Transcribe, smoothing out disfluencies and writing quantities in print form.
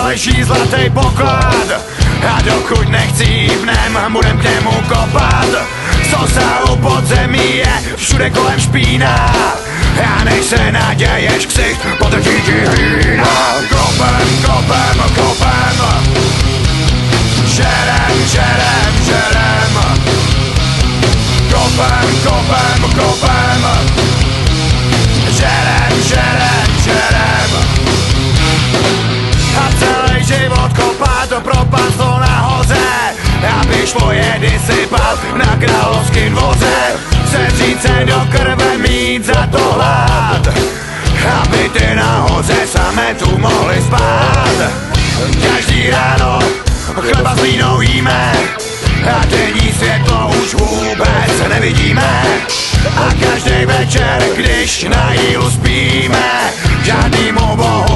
leží zlatý poklad a dokud nechcípnem, budem k němu kopat. Sosa u podzemí je všude kolem špína a než se naděješ ksicht, potrčí ti hlína. Kopem, kopem, kopem, žerem, žerem, žerem. Kopem, kopem, kopem, žerem, žerem, žerem. A celý život kopat do propastlo nahoře, aby šlo jedy sypat na královským dvoře. Sedřít se do krve, mít za to hlad, aby ty nahoře samé tu mohli spát. Každý ráno chleba s vínou jíme a denní světlo už vůbec nevidíme. A každý večer, když na jídlu spíme, žádnýmu bohu